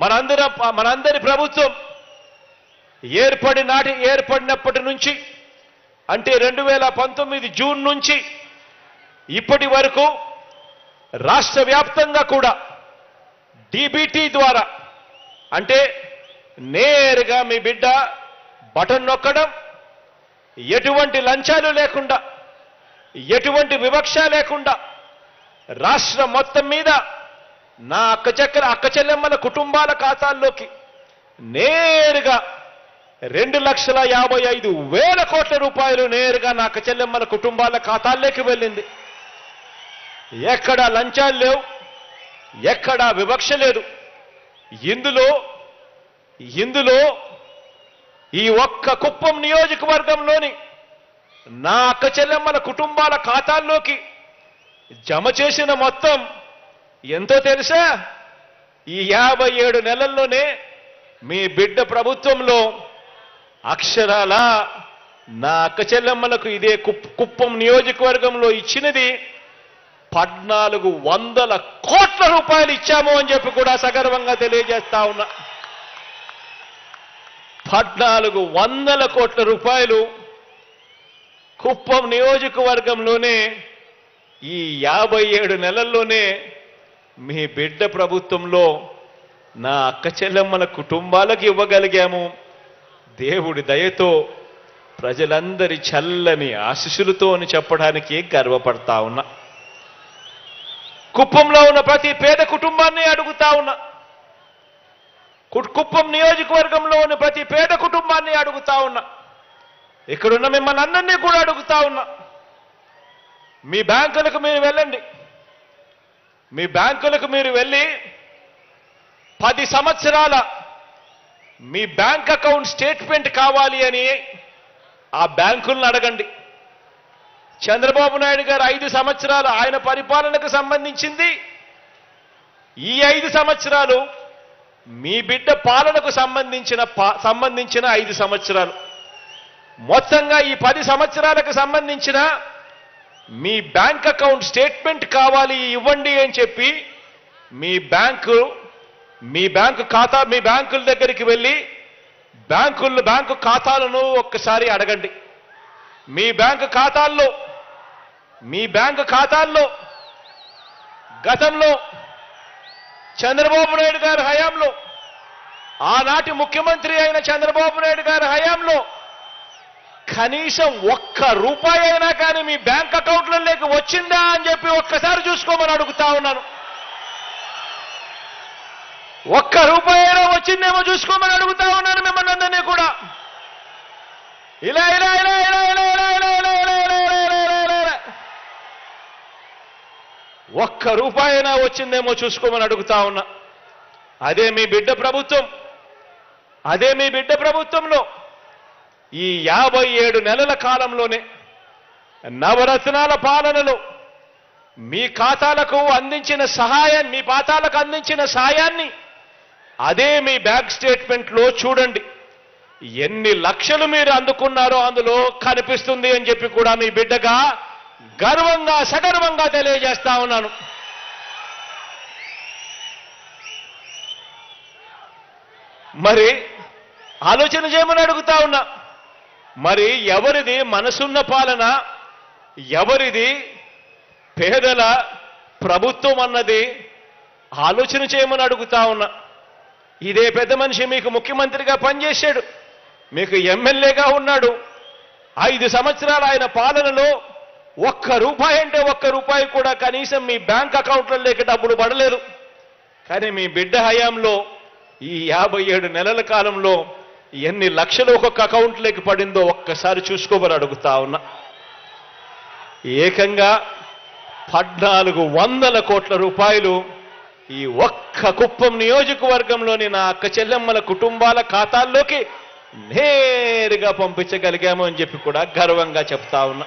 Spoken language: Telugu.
మనందరి ప్రభుత్వం ఏర్పడినప్పటి నుంచి అంటే 2019 జూన్ నుంచి ఇప్పటి వరకు రాష్ట్ర వ్యాప్తంగా కూడా డీబీటీ ద్వారా అంటే నేరుగా మీ బిడ్డ బటన్ నొక్కడం, ఎటువంటి లంచాలు లేకుండా, ఎటువంటి వివక్ష లేకుండా రాష్ట్రం మొత్తం మీద నా అక్క చెల్లెమ్మల కుటుంబాల ఖాతాల్లోకి నేరుగా 2,55,000 కోట్ల రూపాయలు నేరుగా నా అక్క చెల్లెమ్మల కుటుంబాల ఖాతాల్లోకి వెళ్ళింది. ఎక్కడా లంచాలు లేవు, ఎక్కడా వివక్ష లేదు. ఇందులో ఈ ఒక్క కుప్పం నియోజకవర్గంలోని నా అక్క చెల్లెమ్మల కుటుంబాల ఖాతాల్లోకి జమ చేసిన మొత్తం ఎంతో తెలుసా? ఈ 57 నెలల్లోనే మీ బిడ్డ ప్రభుత్వంలో అక్షరాల నా అక్క చెల్లెమ్మలకు ఇదే కుప్పం నియోజకవర్గంలో ఇచ్చినది 1,400 కోట్ల రూపాయలు ఇచ్చాము అని చెప్పి కూడా సగర్వంగా తెలియజేస్తా ఉన్నా. 1,400 కోట్ల రూపాయలు కుప్పం నియోజకవర్గంలోనే ఈ 57 నెలల్లోనే మీ బిడ్డ ప్రభుత్వంలో నా అక్క చెల్లెమ్మల కుటుంబాలకు ఇవ్వగలిగాము. దేవుడి దయతో ప్రజలందరి చల్లని ఆశీస్సులతో అని చెప్పడానికి గర్వపడతా ఉన్నా. కుప్పంలో ఉన్న ప్రతి పేద కుటుంబాన్ని అడుగుతా ఉన్నా. కుప్పం నియోజకవర్గంలో ఉన్న ప్రతి పేద కుటుంబాన్ని అడుగుతా ఉన్నా. ఇక్కడున్న మిమ్మల్ని అందరినీ కూడా అడుగుతా ఉన్నా. మీ బ్యాంకులకు మీరు వెళ్ళండి. మీ బ్యాంకులకు మీరు వెళ్ళి 10 సంవత్సరాల మీ బ్యాంక్ అకౌంట్ స్టేట్మెంట్ కావాలి అని ఆ బ్యాంకులను అడగండి. చంద్రబాబు నాయుడు గారు 5 సంవత్సరాలు ఆయన పరిపాలనకు సంబంధించింది, ఈ 5 సంవత్సరాలు మీ బిడ్డ పాలనకు సంబంధించిన 5 సంవత్సరాలు. మొత్తంగా ఈ 10 సంవత్సరాలకు సంబంధించిన మీ బ్యాంక్ అకౌంట్ స్టేట్మెంట్ కావాలి ఇవ్వండి అని చెప్పి మీ బ్యాంకుల దగ్గరికి వెళ్ళి బ్యాంకు ఖాతాలను ఒక్కసారి అడగండి. మీ బ్యాంకు ఖాతాల్లో గతంలో చంద్రబాబు నాయుడు గారి హయాంలో, ఆనాటి ముఖ్యమంత్రి అయిన చంద్రబాబు నాయుడు గారి హయాంలో కనీసం 1 రూపాయి అయినా కానీ మీ బ్యాంక్ అకౌంట్లలోకి వచ్చిందా అని చెప్పి ఒక్కసారి చూసుకోమని అడుగుతా ఉన్నాను. 1 రూపాయి అయినా వచ్చిందేమో చూసుకోమని అడుగుతా ఉన్నాను మిమ్మల్ని అందరినీ కూడా. ఇలా 1 రూపాయి అయినా వచ్చిందేమో చూసుకోమని అడుగుతా ఉన్నా. అదే మీ బిడ్డ ప్రభుత్వంలో ఈ 57 నెలల కాలంలోనే నవరత్నాల పాలనలో మీ ఖాతాలకు అందించిన సాయాన్ని అదే మీ బ్యాంక్ స్టేట్మెంట్లో చూడండి. ఎన్ని లక్షలు మీరు అందుకున్నారో అందులో కనిపిస్తుంది అని చెప్పి కూడా మీ బిడ్డగా సగర్వంగా తెలియజేస్తా ఉన్నాను. మరి ఆలోచన చేయమని అడుగుతా ఉన్నా. మరి ఎవరిది మనసున్న పాలన, ఎవరిది పేదల ప్రభుత్వం అన్నది ఆలోచన చేయమని అడుగుతా ఉన్నా. ఇదే పెద్ద మనిషి మీకు ముఖ్యమంత్రిగా పనిచేశాడు, మీకు ఎమ్మెల్యేగా ఉన్నాడు. 5 సంవత్సరాల ఆయన పాలనలో 1 రూపాయి అంటే 1 రూపాయి కూడా కనీసం మీ బ్యాంక్ అకౌంట్లలోకి డబ్బులు పడలేదు. కానీ మీ బిడ్డ హయాంలో ఈ 57 నెలల కాలంలో ఎన్ని లక్షలు ఒక్కొక్క అకౌంట్లోకి పడిందో ఒక్కసారి చూసుకోమని అడుగుతా ఉన్నా. ఏకంగా 1,400 కోట్ల రూపాయలు ఈ ఒక్క కుప్పం నియోజకవర్గంలోని నా అక్క చెల్లెమ్మల కుటుంబాల ఖాతాల్లోకి నేరుగా పంపించగలిగాము అని చెప్పి కూడా గర్వంగా చెప్తా ఉన్నా.